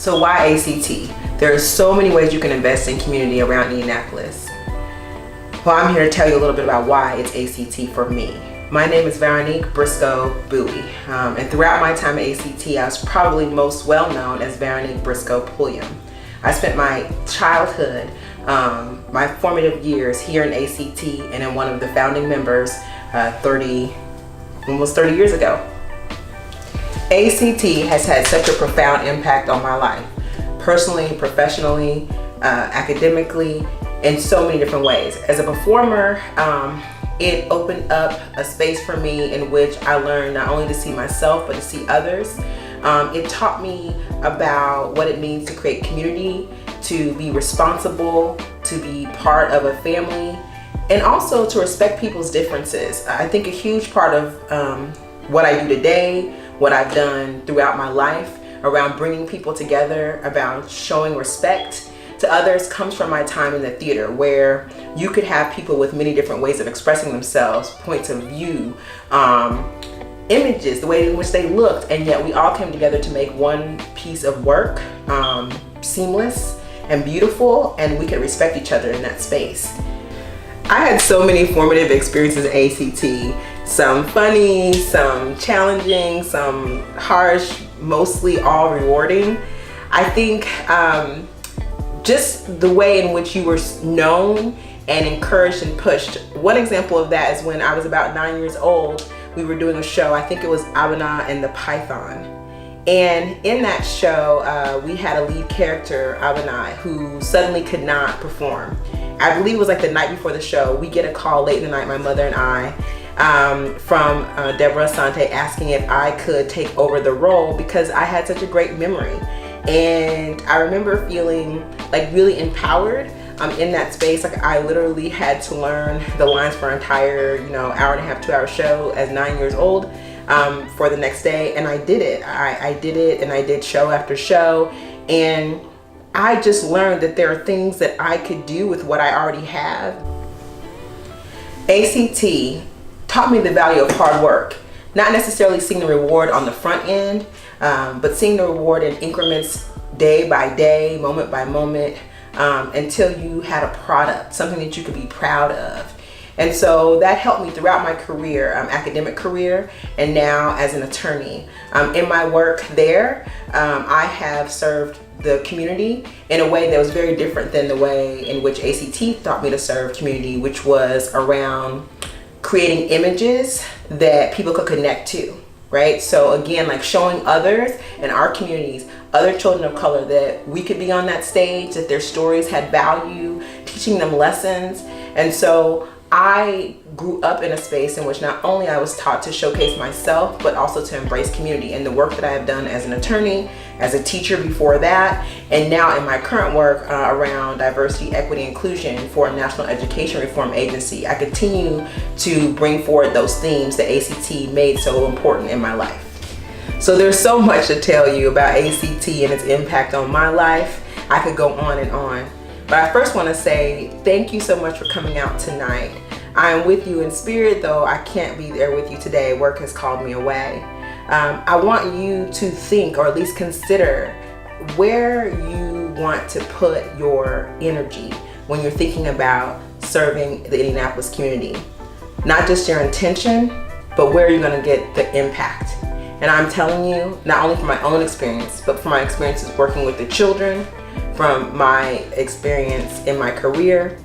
So why ACT? There are so many ways you can invest in community around Indianapolis. Well, I'm here to tell you a little bit about why it's ACT for me. My name is Veronique Briscoe-Beuoy, and throughout my time at ACT, I was probably most well known as Veronique Briscoe-Beuoy. I spent my childhood, my formative years here in ACT and in one of the founding members almost 30 years ago. ACT has had such a profound impact on my life, personally, professionally, academically, in so many different ways. As a performer, it opened up a space for me in which I learned not only to see myself, but to see others. It taught me about what it means to create community, to be responsible, to be part of a family, and also to respect people's differences. I think a huge part of what I do today, what I've done throughout my life around bringing people together, about showing respect to others, comes from my time in the theater, where you could have people with many different ways of expressing themselves, points of view, images, the way in which they looked, and yet we all came together to make one piece of work seamless and beautiful, and we could respect each other in that space. I had so many formative experiences at ACT, some funny, some challenging, some harsh, mostly all rewarding. I think just the way in which you were known and encouraged and pushed. One example of that is when I was about 9 years old, we were doing a show, I think it was Abana and the Python. And in that show, we had a lead character, Abana, who suddenly could not perform. I believe it was like the night before the show. We get a call late in the night, my mother and I, from Deborah Asante, asking if I could take over the role because I had such a great memory. And I remember feeling like really empowered in that space. Like I literally had to learn the lines for an entire, hour and a half, 2-hour show as 9 years old for the next day. And I did it. I did it, and I did show after show. And I just learned that there are things that I could do with what I already have. ACT taught me the value of hard work, not necessarily seeing the reward on the front end, but seeing the reward in increments, day by day, moment by moment, until you had a product, something that you could be proud of. And so that helped me throughout my career, academic career, and now as an attorney. In my work there, I have served the community in a way that was very different than the way in which ACT taught me to serve community, which was around creating images that people could connect to, right? So again, like showing others in our communities, other children of color, that we could be on that stage, that their stories had value, teaching them lessons. And so I grew up in a space in which not only I was taught to showcase myself, but also to embrace community. And the work that I have done as an attorney, as a teacher before that, and now in my current work around diversity, equity, inclusion for a national education reform agency, I continue to bring forward those themes that ACT made so important in my life. So there's so much to tell you about ACT and its impact on my life. I could go on and on. But I first want to say thank you so much for coming out tonight. I am with you in spirit, though I can't be there with you today. Work has called me away. I want you to think, or at least consider, where you want to put your energy when you're thinking about serving the Indianapolis community. Not just your intention, but where you're going to get the impact. And I'm telling you, not only from my own experience, but from my experiences working with the children, from my experience in my career,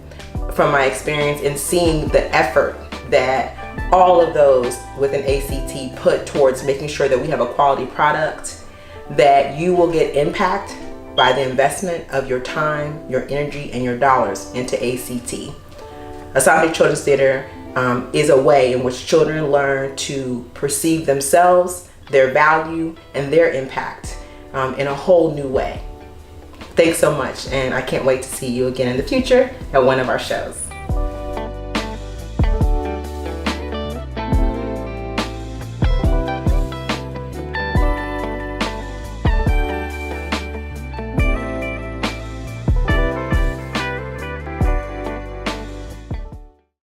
from my experience in seeing the effort that all of those within ACT put towards making sure that we have a quality product, that you will get impact by the investment of your time, your energy, and your dollars into ACT. Asante Children's Theater is a way in which children learn to perceive themselves, their value, and their impact in a whole new way. Thanks so much, and I can't wait to see you again in the future at one of our shows.